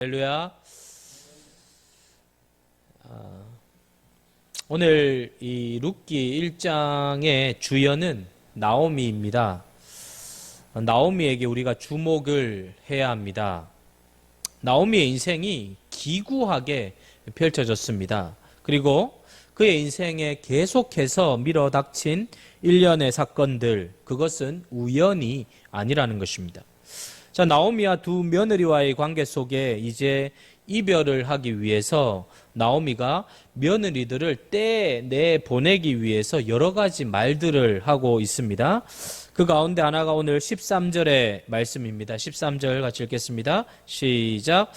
할렐루야. 오늘 이 룻기 1장의 주연은 나오미입니다. 나오미에게 우리가 주목을 해야 합니다. 나오미의 인생이 기구하게 펼쳐졌습니다. 그리고 그의 인생에 계속해서 밀어닥친 일련의 사건들, 그것은 우연이 아니라는 것입니다. 자, 나오미와 두 며느리와의 관계 속에 이제 이별을 하기 위해서 나오미가 며느리들을 떼내 보내기 위해서 여러 가지 말들을 하고 있습니다. 그 가운데 하나가 오늘 13절의 말씀입니다. 13절 같이 읽겠습니다. 시작.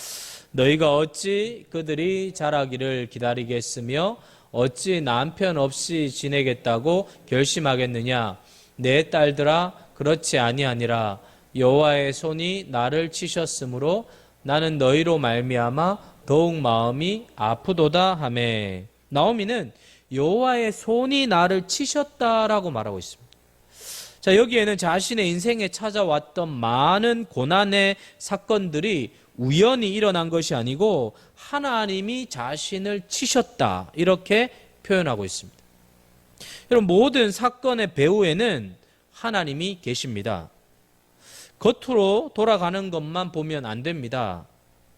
너희가 어찌 그들이 자라기를 기다리겠으며 어찌 남편 없이 지내겠다고 결심하겠느냐. 내 딸들아, 그렇지 아니하니라. 여호와의 손이 나를 치셨으므로 나는 너희로 말미암아 더욱 마음이 아프도다 하매. 나오미는 여호와의 손이 나를 치셨다라고 말하고 있습니다. 자, 여기에는 자신의 인생에 찾아왔던 많은 고난의 사건들이 우연히 일어난 것이 아니고 하나님이 자신을 치셨다, 이렇게 표현하고 있습니다. 여러분, 모든 사건의 배후에는 하나님이 계십니다. 겉으로 돌아가는 것만 보면 안 됩니다.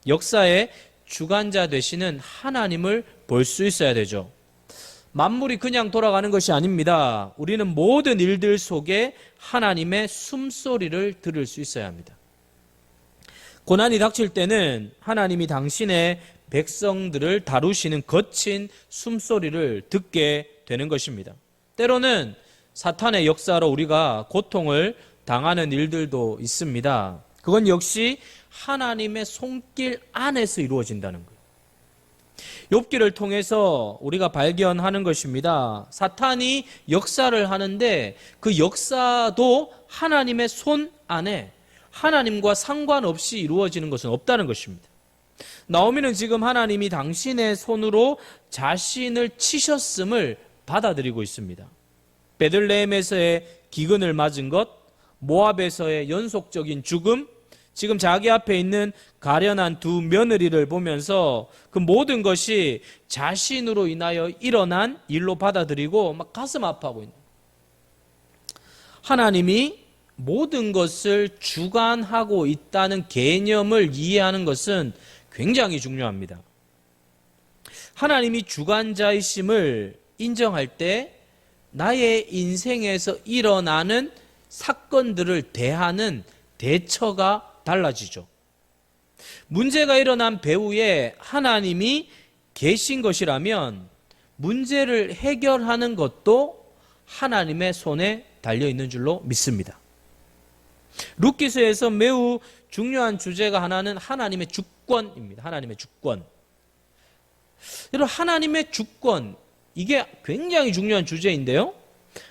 역사의 주관자 되시는 하나님을 볼 수 있어야 되죠. 만물이 그냥 돌아가는 것이 아닙니다. 우리는 모든 일들 속에 하나님의 숨소리를 들을 수 있어야 합니다. 고난이 닥칠 때는 하나님이 당신의 백성들을 다루시는 거친 숨소리를 듣게 되는 것입니다. 때로는 사탄의 역사로 우리가 고통을 당하는 일들도 있습니다. 그건 역시 하나님의 손길 안에서 이루어진다는 거예요. 욥기를 통해서 우리가 발견하는 것입니다. 사탄이 역사를 하는데 그 역사도 하나님의 손 안에 하나님과 상관없이 이루어지는 것은 없다는 것입니다. 나오미는 지금 하나님이 당신의 손으로 자신을 치셨음을 받아들이고 있습니다. 베들레헴에서의 기근을 맞은 것, 모압에서의 연속적인 죽음, 지금 자기 앞에 있는 가련한 두 며느리를 보면서 그 모든 것이 자신으로 인하여 일어난 일로 받아들이고 막 가슴 아파하고 있는. 하나님이 모든 것을 주관하고 있다는 개념을 이해하는 것은 굉장히 중요합니다. 하나님이 주관자이심을 인정할 때 나의 인생에서 일어나는 사건들을 대하는 대처가 달라지죠. 문제가 일어난 배후에 하나님이 계신 것이라면 문제를 해결하는 것도 하나님의 손에 달려있는 줄로 믿습니다. 룻기서에서 매우 중요한 주제가 하나는 하나님의 주권입니다. 하나님의 주권. 여러분, 하나님의 주권, 이게 굉장히 중요한 주제인데요.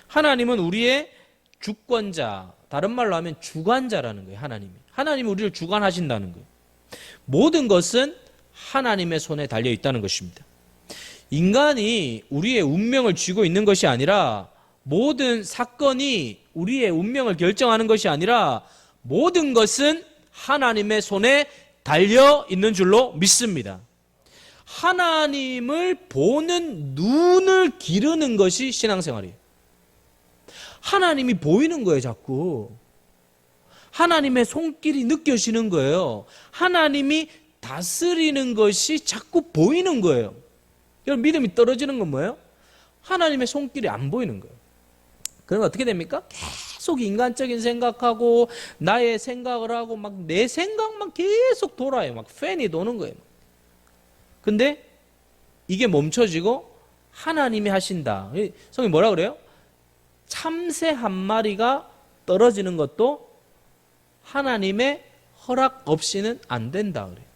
하나님은 우리의 주권자, 다른 말로 하면 주관자라는 거예요. 하나님이 우리를 주관하신다는 거예요. 모든 것은 하나님의 손에 달려 있다는 것입니다. 인간이 우리의 운명을 쥐고 있는 것이 아니라, 모든 사건이 우리의 운명을 결정하는 것이 아니라 모든 것은 하나님의 손에 달려 있는 줄로 믿습니다. 하나님을 보는 눈을 기르는 것이 신앙생활이에요. 하나님이 보이는 거예요, 자꾸. 하나님의 손길이 느껴지는 거예요. 하나님이 다스리는 것이 자꾸 보이는 거예요. 여러분, 믿음이 떨어지는 건 뭐예요? 하나님의 손길이 안 보이는 거예요. 그러면 어떻게 됩니까? 계속 인간적인 생각하고 나의 생각을 하고 막 내 생각만 계속 돌아요. 막 팬이 도는 거예요. 근데 이게 멈춰지고 하나님이 하신다. 성경이 뭐라 그래요? 참새 한 마리가 떨어지는 것도 하나님의 허락 없이는 안 된다 그래요.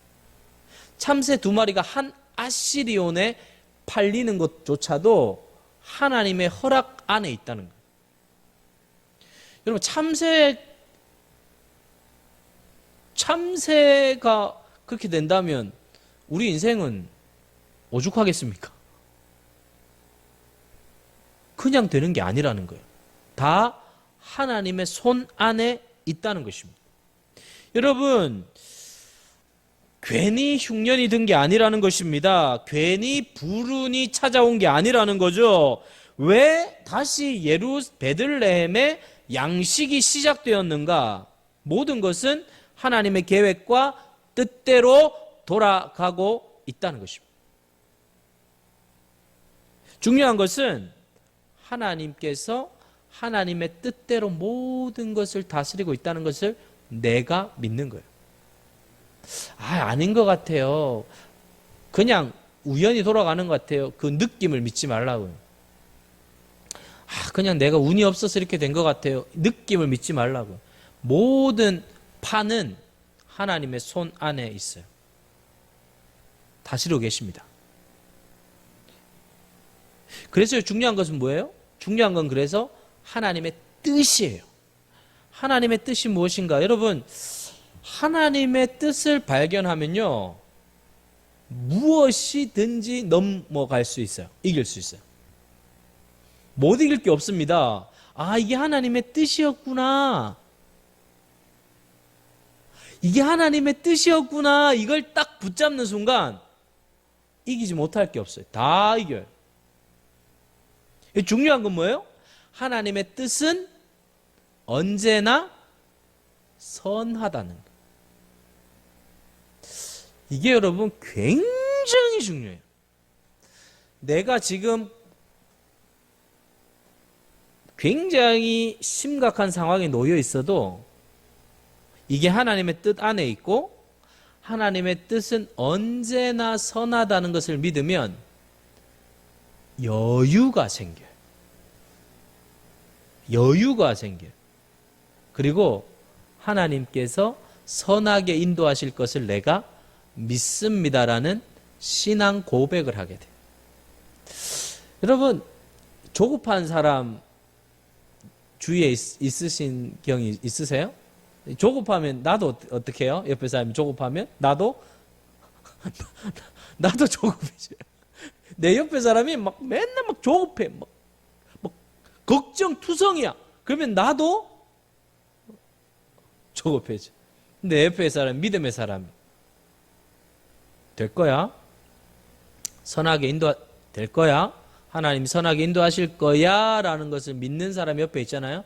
참새 두 마리가 한 아시리온에 팔리는 것조차도 하나님의 허락 안에 있다는 거예요. 여러분, 참새가 그렇게 된다면 우리 인생은 오죽하겠습니까? 그냥 되는 게 아니라는 거예요. 다 하나님의 손 안에 있다는 것입니다. 여러분, 괜히 흉년이 든 게 아니라는 것입니다. 괜히 불운이 찾아온 게 아니라는 거죠. 왜 다시 베들레헴에 양식이 시작되었는가? 모든 것은 하나님의 계획과 뜻대로 돌아가고 있다는 것입니다. 중요한 것은 하나님께서 하나님의 뜻대로 모든 것을 다스리고 있다는 것을 내가 믿는 거예요. 아닌 것 같아요. 그냥 우연히 돌아가는 것 같아요. 그 느낌을 믿지 말라고요. 그냥 내가 운이 없어서 이렇게 된 것 같아요. 느낌을 믿지 말라고요. 모든 판은 하나님의 손 안에 있어요. 다스리고 계십니다. 그래서 중요한 것은 뭐예요? 중요한 건 그래서 하나님의 뜻이에요. 하나님의 뜻이 무엇인가? 여러분, 하나님의 뜻을 발견하면요, 무엇이든지 넘어갈 수 있어요. 이길 수 있어요. 못 이길 게 없습니다. 이게 하나님의 뜻이었구나. 이게 하나님의 뜻이었구나. 이걸 딱 붙잡는 순간 이기지 못할 게 없어요. 다 이겨요. 중요한 건 뭐예요? 하나님의 뜻은 언제나 선하다는 거. 이게 여러분 굉장히 중요해요. 내가 지금 굉장히 심각한 상황에 놓여 있어도 이게 하나님의 뜻 안에 있고 하나님의 뜻은 언제나 선하다는 것을 믿으면 여유가 생겨요. 여유가 생겨요. 그리고 하나님께서 선하게 인도하실 것을 내가 믿습니다라는 신앙 고백을 하게 돼요. 여러분, 조급한 사람 주위에 있으신 경이 있으세요? 조급하면 나도 어떻게 해요? 옆에 사람이 조급하면 나도 조급해져요. 내 옆에 사람이 막 맨날 막 조급해. 막 걱정투성이야. 그러면 나도 조급해져. 내 옆에 사람, 믿음의 사람이 될 거야. 선하게 될 거야. 하나님 선하게 인도하실 거야 라는 것을 믿는 사람이 옆에 있잖아요.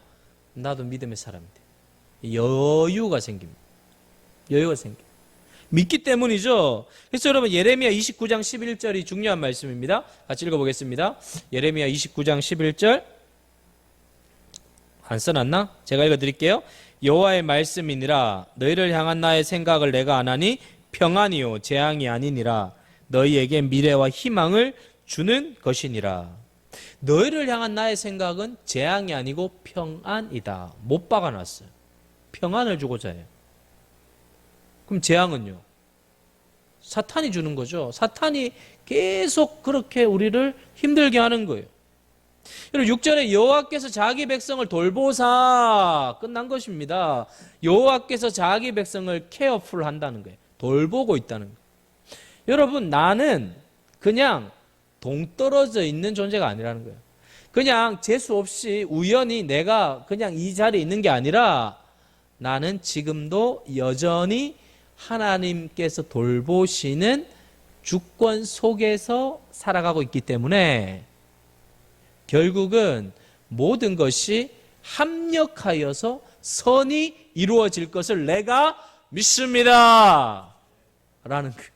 나도 믿음의 사람이 돼. 여유가 생깁니다. 여유가 생깁니다. 믿기 때문이죠. 그래서 여러분 예레미야 29장 11절이 중요한 말씀입니다. 같이 읽어보겠습니다. 예레미야 29장 11절 안 써놨나? 제가 읽어드릴게요. 여호와의 말씀이니라 너희를 향한 나의 생각을 내가 아나니 평안이요 재앙이 아니니라 너희에게 미래와 희망을 주는 것이니라. 너희를 향한 나의 생각은 재앙이 아니고 평안이다. 못 박아놨어요. 평안을 주고자 해요. 그럼 재앙은요? 사탄이 주는 거죠. 사탄이 계속 그렇게 우리를 힘들게 하는 거예요. 여러분 6절에 여호와께서 자기 백성을 돌보사 끝난 것입니다. 여호와께서 자기 백성을 케어풀 한다는 거예요. 돌보고 있다는 거예요. 여러분 나는 그냥 동떨어져 있는 존재가 아니라는 거예요. 그냥 재수 없이 우연히 내가 그냥 이 자리에 있는 게 아니라 나는 지금도 여전히 하나님께서 돌보시는 주권 속에서 살아가고 있기 때문에 결국은 모든 것이 합력하여서 선이 이루어질 것을 내가 믿습니다. 라는 거예요.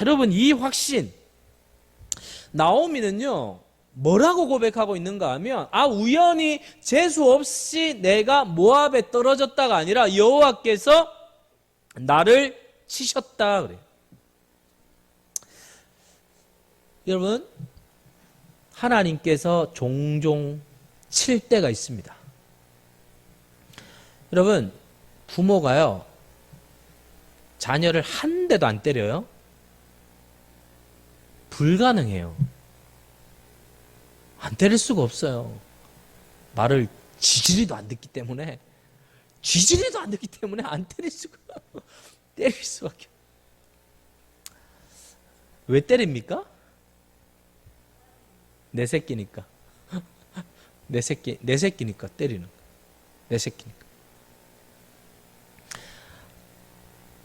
여러분 이 확신 나오미는요 뭐라고 고백하고 있는가 하면 우연히 재수 없이 내가 모압에 떨어졌다가 아니라 여호와께서 나를 치셨다 그래요. 여러분 하나님께서 종종 칠 때가 있습니다. 여러분 부모가요 자녀를 한 대도 안 때려요? 불가능해요. 안 때릴 수가 없어요. 말을 지지리도 안 듣기 때문에 안 때릴 수가 때릴 수밖에. 왜 때립니까? 내 새끼니까. 내 새끼니까 때리는 거. 내 새끼니까.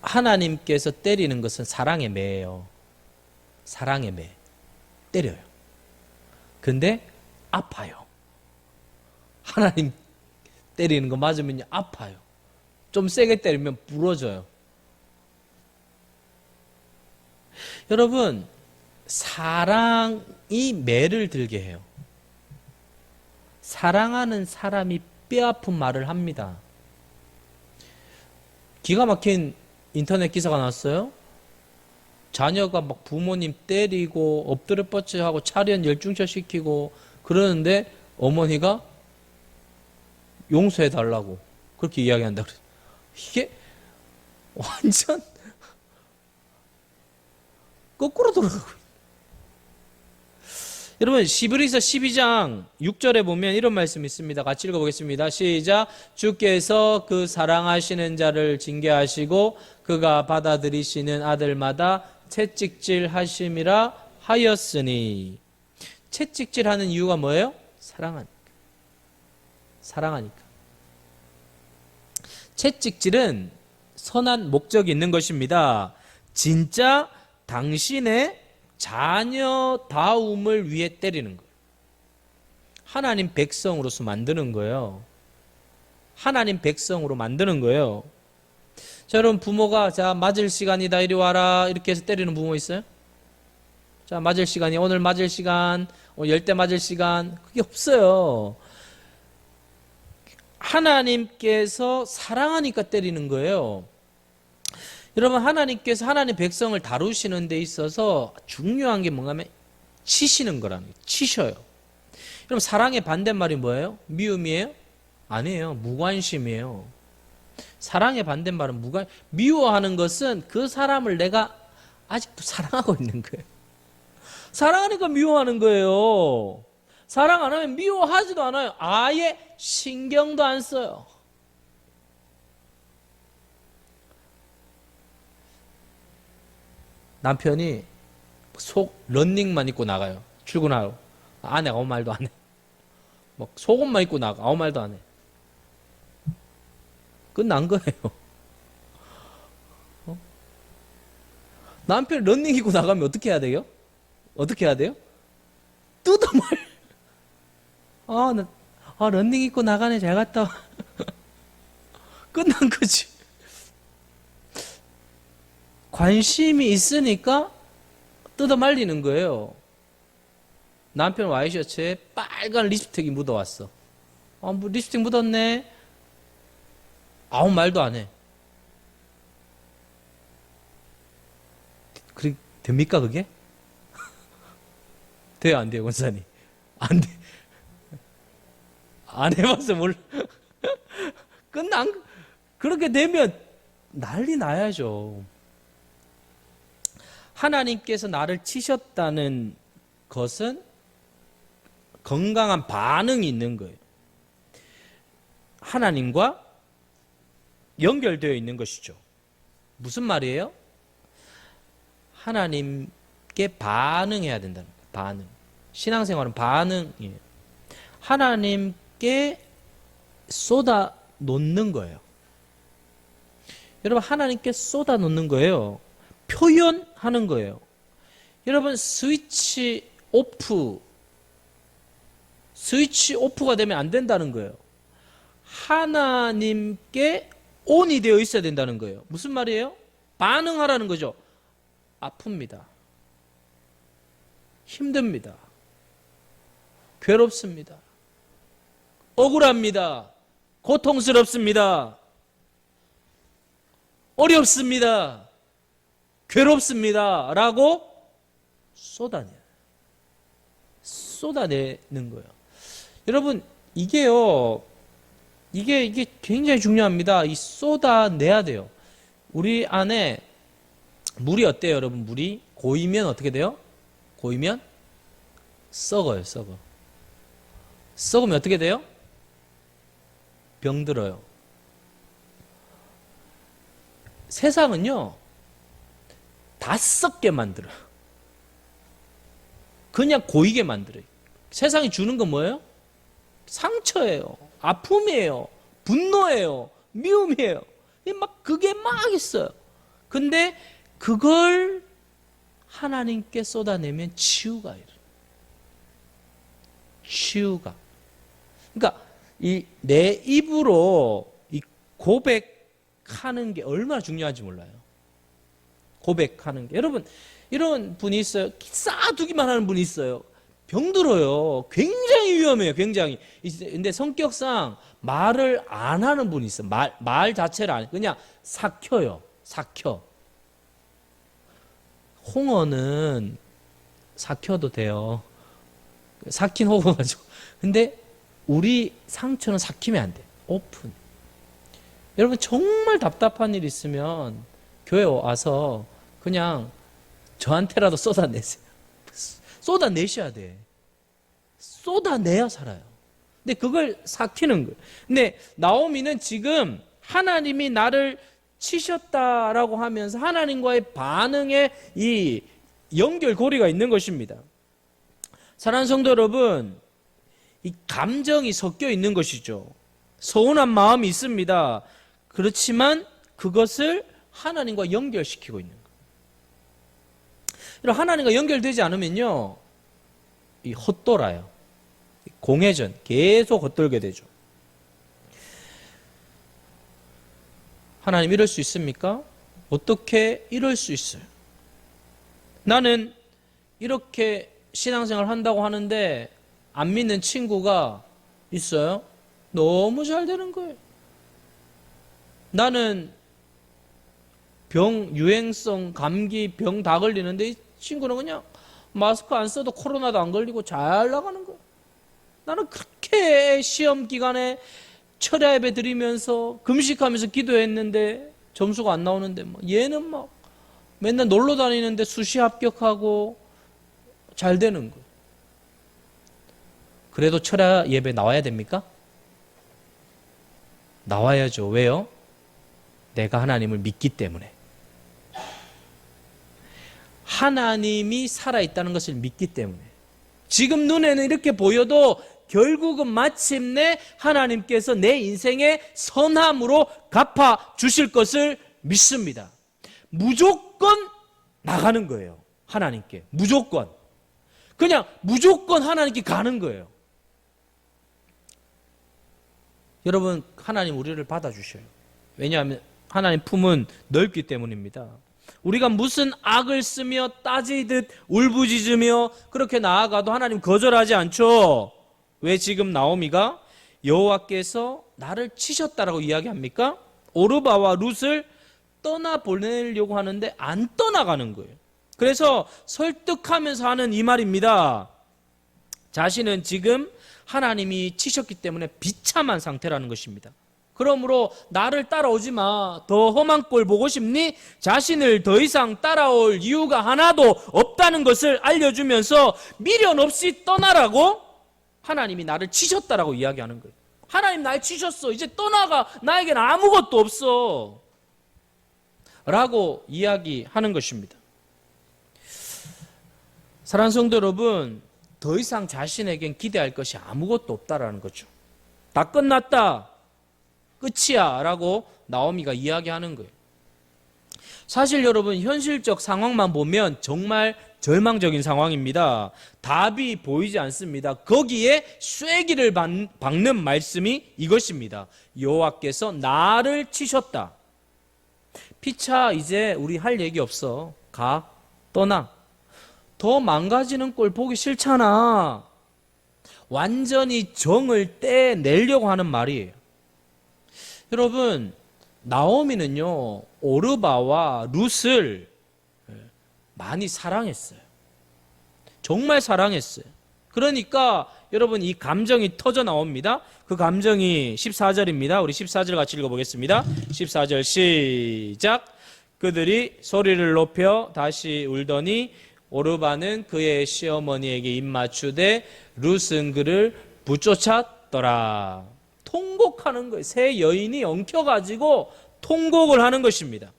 하나님께서 때리는 것은 사랑의 매예요. 사랑의 매. 때려요. 근데 아파요. 하나님 때리는 거 맞으면 아파요. 좀 세게 때리면 부러져요. 여러분, 사랑이 매를 들게 해요. 사랑하는 사람이 뼈아픈 말을 합니다. 기가 막힌 인터넷 기사가 나왔어요. 자녀가 막 부모님 때리고 엎드려 뻗쳐 하고 차련 열중셔 시키고 그러는데 어머니가 용서해 달라고 그렇게 이야기한다 그래요. 이게 완전 거꾸로 돌아가고. 여러분, 히브리서 12장 6절에 보면 이런 말씀이 있습니다. 같이 읽어보겠습니다. 시작. 주께서 그 사랑하시는 자를 징계하시고 그가 받아들이시는 아들마다 채찍질 하심이라 하였으니. 채찍질 하는 이유가 뭐예요? 사랑하니까. 사랑하니까. 채찍질은 선한 목적이 있는 것입니다. 진짜 당신의 자녀다움을 위해 때리는 거예요. 하나님 백성으로서 만드는 거예요. 하나님 백성으로 만드는 거예요. 자, 여러분, 부모가 자 맞을 시간이다 이리 와라 이렇게 해서 때리는 부모 있어요? 자, 맞을 시간이 오늘 맞을 시간, 열 대 맞을 시간, 그게 없어요. 하나님께서 사랑하니까 때리는 거예요. 여러분, 하나님께서 하나님 백성을 다루시는 데 있어서 중요한 게 뭔가 하면 치시는 거라는 거예요. 치셔요. 여러분, 사랑의 반대말이 뭐예요? 미움이에요? 아니에요. 무관심이에요. 사랑의 반대말은 미워하는 것은 그 사람을 내가 아직도 사랑하고 있는 거예요. 사랑하니까 미워하는 거예요. 사랑 안 하면 미워하지도 않아요. 아예 신경도 안 써요. 남편이 런닝만 입고 나가요. 출근하러. 안에 아무 말도 안 해. 막 속옷만 입고 나가. 아무 말도 안 해. 끝난 거예요. 남편이 런닝 입고 나가면 어떻게 해야 돼요? 어떻게 해야 돼요? 뜯어말. 런닝 입고 나가네. 잘 갔다 와. 끝난 거지. 관심이 있으니까 뜯어 말리는 거예요. 남편 와이셔츠에 빨간 립스틱이 묻어왔어. 뭐 립스틱 묻었네. 아무 말도 안 해. 됩니까 그게? 돼요 안 돼요 권사님? 안 돼. 안 해봐서 몰라. 그렇게 되면 난리 나야죠. 하나님께서 나를 치셨다는 것은 건강한 반응이 있는 거예요. 하나님과 연결되어 있는 것이죠. 무슨 말이에요? 하나님께 반응해야 된다는 거예요. 반응. 신앙생활은 반응이에요. 하나님께 쏟아 놓는 거예요. 여러분, 하나님께 쏟아 놓는 거예요. 표현하는 거예요. 여러분, 스위치 오프가 되면 안 된다는 거예요. 하나님께 온이 되어 있어야 된다는 거예요. 무슨 말이에요? 반응하라는 거죠. 아픕니다. 힘듭니다. 괴롭습니다. 억울합니다. 고통스럽습니다. 어렵습니다. 괴롭습니다. 라고 쏟아내는 거예요. 여러분, 이게 굉장히 중요합니다. 이 쏟아내야 돼요. 우리 안에 물이 어때요, 여러분? 물이 고이면 어떻게 돼요? 고이면 썩어요, 썩어. 썩으면 어떻게 돼요? 병들어요. 세상은요, 다 썩게 만들어요. 그냥 고이게 만들어요. 세상이 주는 건 뭐예요? 상처예요. 아픔이에요. 분노예요. 미움이에요. 그게 막 있어요. 근데 그걸 하나님께 쏟아내면 치유가 일어나요. 치유가. 그러니까 이 내 입으로 이 고백하는 게 얼마나 중요한지 몰라요. 고백하는 게. 여러분, 이런 분이 있어요. 쌓아두기만 하는 분이 있어요. 병들어요. 굉장히 위험해요. 굉장히. 근데 성격상 말을 안 하는 분이 있어요. 말 자체를 안, 그냥 삭혀요. 삭혀. 홍어는 삭혀도 돼요. 삭힌 홍어 가지고. 근데 우리 상처는 삭히면 안 돼. 오픈. 여러분, 정말 답답한 일 있으면 교회 와서 그냥 저한테라도 쏟아내세요. 쏟아내셔야 돼. 쏟아내야 살아요. 근데 그걸 삭히는 거예요. 근데 나오미는 지금 하나님이 나를 치셨다라고 하면서 하나님과의 반응에 이 연결고리가 있는 것입니다. 사랑하는 성도 여러분, 이 감정이 섞여 있는 것이죠. 서운한 마음이 있습니다. 그렇지만 그것을 하나님과 연결시키고 있는 거예요. 하나님과 연결되지 않으면요, 이 헛돌아요. 공회전 계속 헛돌게 되죠. 하나님 이럴 수 있습니까? 어떻게 이럴 수 있어요? 나는 이렇게 신앙생활 한다고 하는데 안 믿는 친구가 있어요. 너무 잘 되는 거예요. 나는 유행성 감기 병 다 걸리는데 이 친구는 그냥 마스크 안 써도 코로나도 안 걸리고 잘 나가는 거예요. 나는 그렇게 시험 기간에 철야 예배 드리면서 금식하면서 기도했는데 점수가 안 나오는데 얘는 막 맨날 놀러 다니는데 수시 합격하고 잘 되는 거예요. 그래도 철야 예배 나와야 됩니까? 나와야죠. 왜요? 내가 하나님을 믿기 때문에. 하나님이 살아있다는 것을 믿기 때문에. 지금 눈에는 이렇게 보여도 결국은 마침내 하나님께서 내 인생의 선함으로 갚아 주실 것을 믿습니다. 무조건 나가는 거예요. 하나님께. 무조건. 그냥 무조건 하나님께 가는 거예요. 여러분, 하나님 우리를 받아주셔요. 왜냐하면 하나님 품은 넓기 때문입니다. 우리가 무슨 악을 쓰며 따지듯 울부짖으며 그렇게 나아가도 하나님 거절하지 않죠. 왜 지금 나오미가 여호와께서 나를 치셨다라고 이야기합니까? 오르바와 룻을 떠나보내려고 하는데 안 떠나가는 거예요. 그래서 설득하면서 하는 이 말입니다. 자신은 지금 하나님이 치셨기 때문에 비참한 상태라는 것입니다. 그러므로 나를 따라오지 마. 더 험한 꼴 보고 싶니? 자신을 더 이상 따라올 이유가 하나도 없다는 것을 알려주면서 미련 없이 떠나라고 하나님이 나를 치셨다라고 이야기하는 거예요. 하나님 날 치셨어. 이제 떠나가. 나에겐 아무것도 없어. 라고 이야기하는 것입니다. 사랑하는 성도 여러분, 더 이상 자신에겐 기대할 것이 아무것도 없다라는 거죠. 다 끝났다. 끝이야. 라고 나오미가 이야기하는 거예요. 사실 여러분, 현실적 상황만 보면 정말 절망적인 상황입니다. 답이 보이지 않습니다. 거기에 쐐기를 박는 말씀이 이것입니다. 여호와께서 나를 치셨다. 피차, 이제 우리 할 얘기 없어. 가, 떠나. 더 망가지는 꼴 보기 싫잖아. 완전히 정을 떼내려고 하는 말이에요. 여러분, 나오미는요, 오르바와 룻을 많이 사랑했어요. 정말 사랑했어요. 그러니까 여러분, 이 감정이 터져 나옵니다. 그 감정이 14절입니다. 우리 14절 같이 읽어보겠습니다. 14절 시작. 그들이 소리를 높여 다시 울더니 오르바는 그의 시어머니에게 입맞추되 룻은 그를 붙쫓았더라. 통곡하는 거예요. 새 여인이 엉켜가지고 통곡을 하는 것입니다.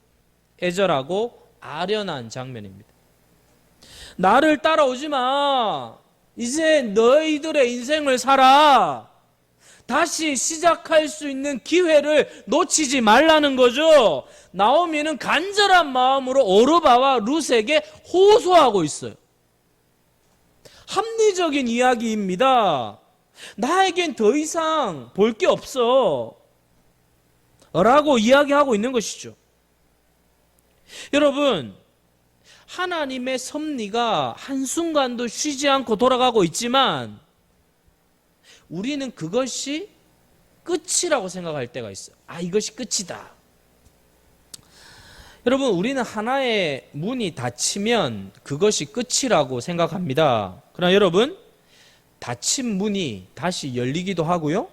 애절하고 아련한 장면입니다. 나를 따라오지 마. 이제 너희들의 인생을 살아. 다시 시작할 수 있는 기회를 놓치지 말라는 거죠. 나오미는 간절한 마음으로 오르바와 룻에게 호소하고 있어요. 합리적인 이야기입니다. 나에겐 더 이상 볼 게 없어 라고 이야기하고 있는 것이죠. 여러분, 하나님의 섭리가 한순간도 쉬지 않고 돌아가고 있지만 우리는 그것이 끝이라고 생각할 때가 있어요. 이것이 끝이다. 여러분, 우리는 하나의 문이 닫히면 그것이 끝이라고 생각합니다. 그러나 여러분, 닫힌 문이 다시 열리기도 하고요,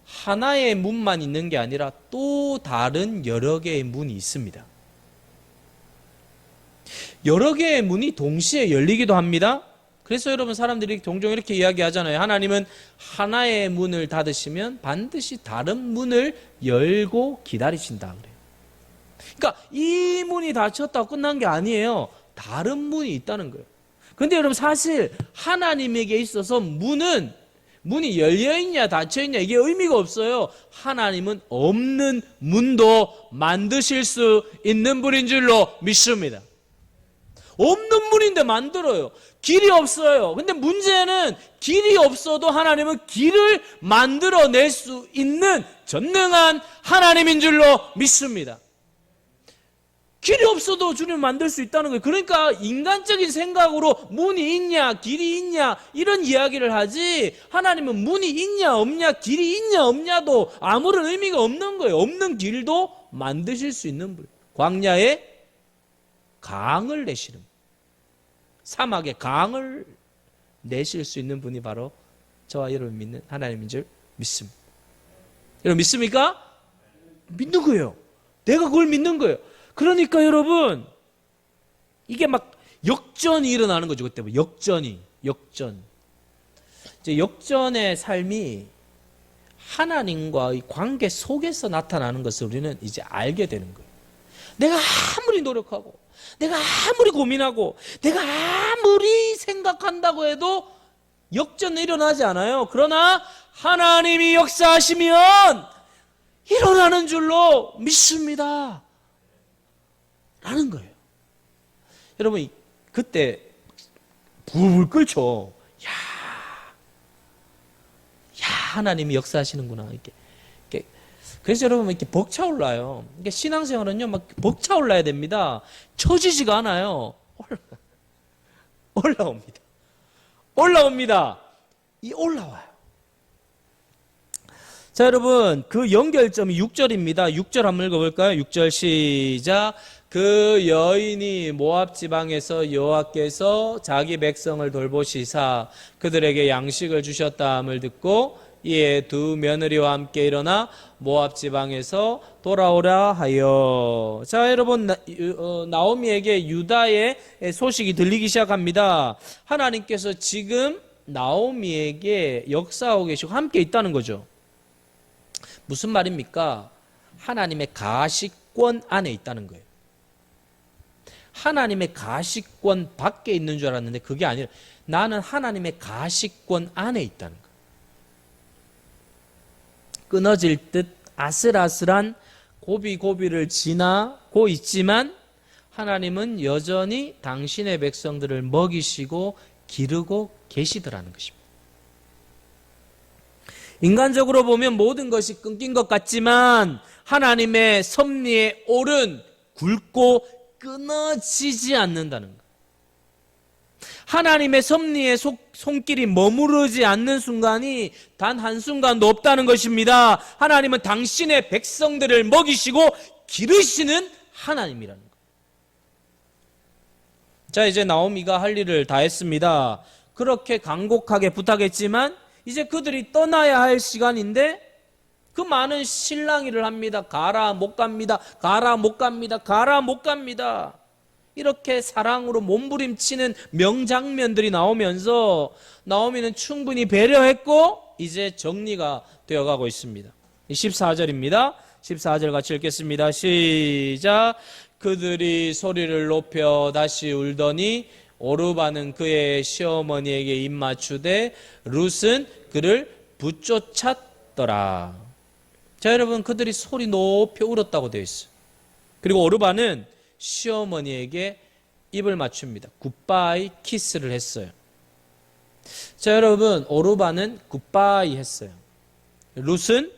하나의 문만 있는 게 아니라 또 다른 여러 개의 문이 있습니다. 여러 개의 문이 동시에 열리기도 합니다. 그래서 여러분, 사람들이 종종 이렇게 이야기하잖아요. 하나님은 하나의 문을 닫으시면 반드시 다른 문을 열고 기다리신다 그래요. 그러니까 이 문이 닫혔다고 끝난 게 아니에요. 다른 문이 있다는 거예요. 그런데 여러분, 사실 하나님에게 있어서 문이 열려있냐 닫혀있냐 이게 의미가 없어요. 하나님은 없는 문도 만드실 수 있는 분인 줄로 믿습니다. 없는 문인데 만들어요. 길이 없어요. 근데 문제는 길이 없어도 하나님은 길을 만들어낼 수 있는 전능한 하나님인 줄로 믿습니다. 길이 없어도 주님 만들 수 있다는 거예요. 그러니까 인간적인 생각으로 문이 있냐 길이 있냐 이런 이야기를 하지, 하나님은 문이 있냐 없냐 길이 있냐 없냐도 아무런 의미가 없는 거예요. 없는 길도 만드실 수 있는 분, 광야에 강을 내시는 분, 사막에 강을 내실 수 있는 분이 바로 저와 여러분 믿는 하나님인 줄 믿습니다. 여러분 믿습니까? 믿는 거예요. 내가 그걸 믿는 거예요. 그러니까 여러분, 이게 막 역전이 일어나는 거죠. 그때 뭐 역전. 이제 역전의 삶이 하나님과의 관계 속에서 나타나는 것을 우리는 이제 알게 되는 거예요. 내가 아무리 노력하고, 내가 아무리 고민하고, 내가 아무리 생각한다고 해도 역전은 일어나지 않아요. 그러나 하나님이 역사하시면 일어나는 줄로 믿습니다 라는 거예요. 여러분, 그때 불 끓죠. 하나님이 역사하시는구나 이렇게. 그래서 여러분 이렇게 벅차올라요. 이게 신앙생활은요 막 벅차올라야 됩니다. 처지지가 않아요. 올라옵니다. 올라와요. 자, 여러분, 그 연결점이 6절입니다. 6절 한번 읽어볼까요? 6절 시작. 그 여인이 모압 지방에서 여호와께서 자기 백성을 돌보시사 그들에게 양식을 주셨다함을 듣고 이에 두 며느리와 함께 일어나 모압 지방에서 돌아오라 하여. 자, 여러분, 나오미에게 유다의 소식이 들리기 시작합니다. 하나님께서 지금 나오미에게 역사하고 계시고 함께 있다는 거죠. 무슨 말입니까? 하나님의 가시권 안에 있다는 거예요. 하나님의 가시권 밖에 있는 줄 알았는데 그게 아니라 나는 하나님의 가시권 안에 있다는 거예요. 끊어질 듯 아슬아슬한 고비고비를 지나고 있지만 하나님은 여전히 당신의 백성들을 먹이시고 기르고 계시더라는 것입니다. 인간적으로 보면 모든 것이 끊긴 것 같지만 하나님의 섭리의 올은 굵고 끊어지지 않는다는 것. 하나님의 섭리의 손길이 머무르지 않는 순간이 단 한순간도 없다는 것입니다. 하나님은 당신의 백성들을 먹이시고 기르시는 하나님이라는 것. 자, 이제 나오미가 할 일을 다 했습니다. 그렇게 간곡하게 부탁했지만 이제 그들이 떠나야 할 시간인데 그 많은 실랑이를 합니다. 가라 못 갑니다. 가라 못 갑니다. 가라 못 갑니다. 이렇게 사랑으로 몸부림치는 명장면들이 나오면서 나오미는 충분히 배려했고 이제 정리가 되어가고 있습니다. 14절입니다. 14절 같이 읽겠습니다. 시작. 그들이 소리를 높여 다시 울더니 오르바는 그의 시어머니에게 입맞추되 룻은 그를 붙쫓았더라. 쫓았더라. 자, 여러분, 그들이 소리 높여 울었다고 되어 있어요. 그리고 오르바는 시어머니에게 입을 맞춥니다. 굿바이 키스를 했어요. 자, 여러분, 오르바는 굿바이 했어요. 룻은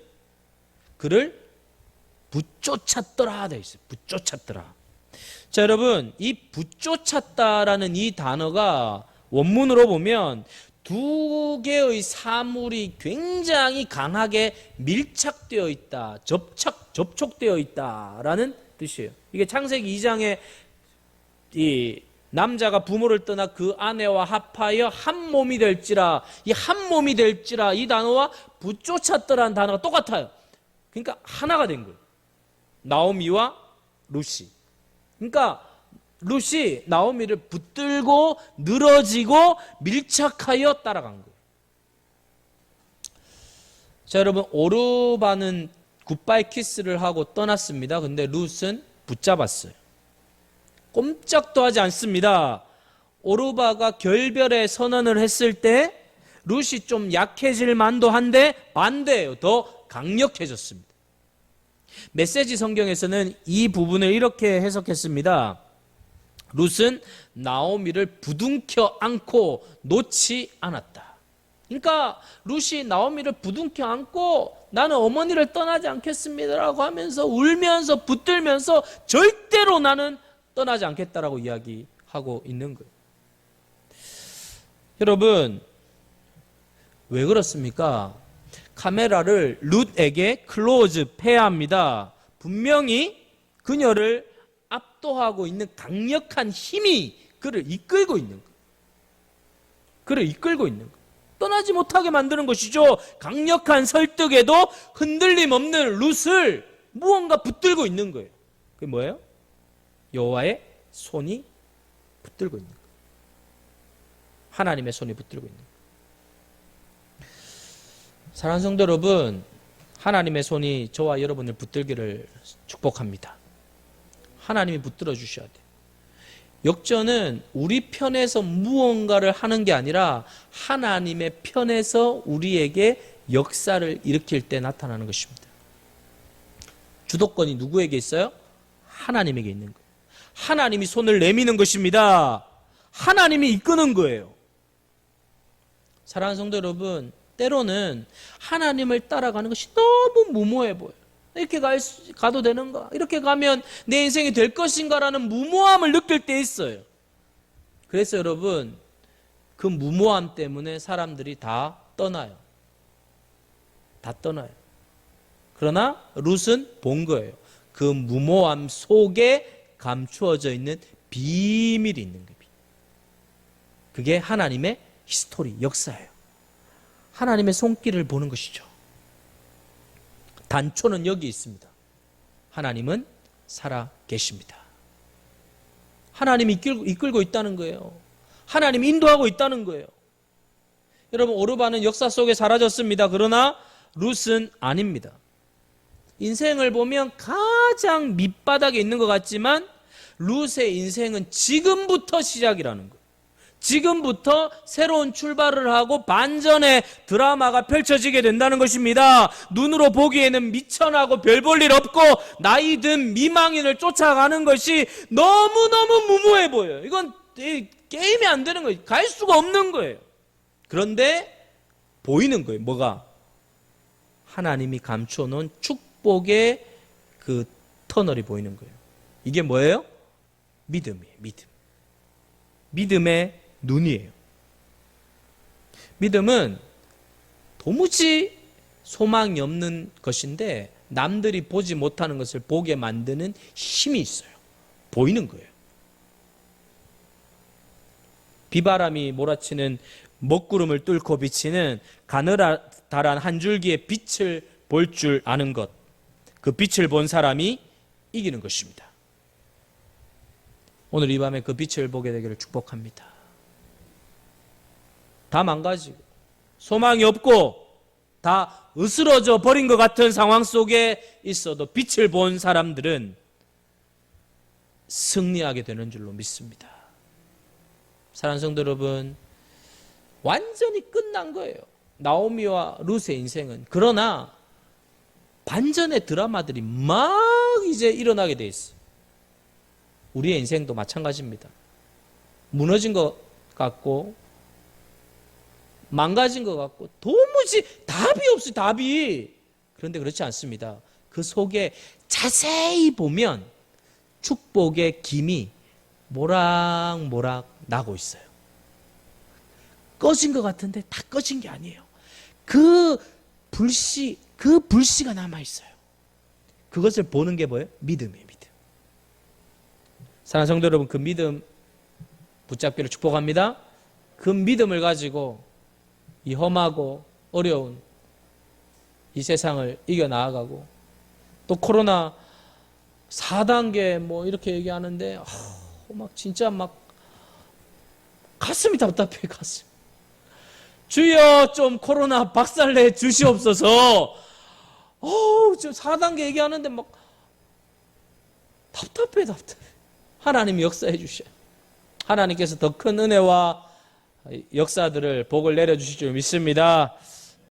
그를 붙쫓았더라 되어 있어요. 붙쫓았더라. 자, 여러분, 이 붙쫓았다라는 이 단어가 원문으로 보면 두 개의 사물이 굉장히 강하게 밀착되어 있다, 접촉되어 있다라는 뜻이에요. 이게 창세기 2장에 이 남자가 부모를 떠나 그 아내와 합하여 한 몸이 될지라, 이 한 몸이 될지라, 이 단어와 붙쫓았더라는 단어가 똑같아요. 그러니까 하나가 된 거예요. 나오미와 룻이. 그러니까 룻이 나오미를 붙들고 늘어지고 밀착하여 따라간 거예요. 자, 여러분, 오르바는 굿바이 키스를 하고 떠났습니다. 근데 룻은 붙잡았어요. 꼼짝도 하지 않습니다. 오르바가 결별의 선언을 했을 때 룻이 좀 약해질 만도 한데 반대예요. 더 강력해졌습니다. 메시지 성경에서는 이 부분을 이렇게 해석했습니다. 룻은 나오미를 부둥켜 안고 놓지 않았다. 그러니까 룻이 나오미를 부둥켜 안고 나는 어머니를 떠나지 않겠습니다라고 하면서 울면서 붙들면서 절대로 나는 떠나지 않겠다라고 이야기하고 있는 거예요. 여러분, 왜 그렇습니까? 카메라를 룻에게 클로즈해야 합니다. 분명히 그녀를 압도하고 있는 강력한 힘이 그를 이끌고 있는 거예요. 그를 이끌고 있는 거예요. 떠나지 못하게 만드는 것이죠. 강력한 설득에도 흔들림 없는 룻을 무언가 붙들고 있는 거예요. 그게 뭐예요? 여호와의 손이 붙들고 있는 거예요. 하나님의 손이 붙들고 있는 거예요. 사랑하는 성도 여러분, 하나님의 손이 저와 여러분을 붙들기를 축복합니다. 하나님이 붙들어 주셔야 돼요. 역전은 우리 편에서 무언가를 하는 게 아니라 하나님의 편에서 우리에게 역사를 일으킬 때 나타나는 것입니다. 주도권이 누구에게 있어요? 하나님에게 있는 거예요. 하나님이 손을 내미는 것입니다. 하나님이 이끄는 거예요. 사랑하는 성도 여러분, 때로는 하나님을 따라가는 것이 너무 무모해 보여요. 이렇게 가도 되는가? 이렇게 가면 내 인생이 될 것인가라는 무모함을 느낄 때 있어요. 그래서 여러분, 그 무모함 때문에 사람들이 다 떠나요. 다 떠나요. 그러나 룻은 본 거예요. 그 무모함 속에 감추어져 있는 비밀이 있는 거예요. 그게 하나님의 히스토리, 역사예요. 하나님의 손길을 보는 것이죠. 단초는 여기 있습니다. 하나님은 살아 계십니다. 하나님이 이끌고 있다는 거예요. 하나님이 인도하고 있다는 거예요. 여러분, 오르바는 역사 속에 사라졌습니다. 그러나 룻은 아닙니다. 인생을 보면 가장 밑바닥에 있는 것 같지만 룻의 인생은 지금부터 시작이라는 거예요. 지금부터 새로운 출발을 하고 반전의 드라마가 펼쳐지게 된다는 것입니다. 눈으로 보기에는 미천하고 별 볼 일 없고 나이 든 미망인을 쫓아가는 것이 너무너무 무모해 보여요. 이건 게임이 안 되는 거예요. 갈 수가 없는 거예요. 그런데 보이는 거예요. 뭐가? 하나님이 감추어 놓은 축복의 그 터널이 보이는 거예요. 이게 뭐예요? 믿음이에요. 믿음. 믿음의 눈이에요. 믿음은 도무지 소망이 없는 것인데 남들이 보지 못하는 것을 보게 만드는 힘이 있어요. 보이는 거예요. 비바람이 몰아치는 먹구름을 뚫고 비치는 가느다란 한 줄기의 빛을 볼 줄 아는 것, 그 빛을 본 사람이 이기는 것입니다. 오늘 이 밤에 그 빛을 보게 되기를 축복합니다. 다 망가지고 소망이 없고 다 으스러져 버린 것 같은 상황 속에 있어도 빛을 본 사람들은 승리하게 되는 줄로 믿습니다. 사랑하는 성도 여러분, 완전히 끝난 거예요. 나오미와 룻의 인생은 그러나 반전의 드라마들이 막 이제 일어나게 돼 있어요. 우리의 인생도 마찬가지입니다. 무너진 것 같고 망가진 것 같고 도무지 답이 없어요. 답이. 그런데 그렇지 않습니다. 그 속에 자세히 보면 축복의 김이 모락모락 나고 있어요. 꺼진 것 같은데 다 꺼진 게 아니에요. 그 불씨가 남아있어요. 그것을 보는 게 뭐예요? 믿음이에요. 믿음. 사랑하는 성도 여러분, 그 믿음 붙잡기를 축복합니다. 그 믿음을 가지고 이 험하고 어려운 이 세상을 이겨나가고, 또 코로나 4단계 뭐 이렇게 얘기하는데 막 진짜 막 가슴이 답답해. 가슴. 주여 좀 코로나 박살내 주시옵소서. 저 4단계 얘기하는데 막 답답해. 하나님이 역사해 주셔요. 하나님께서 더 큰 은혜와 역사들을 복을 내려주실 줄 믿습니다.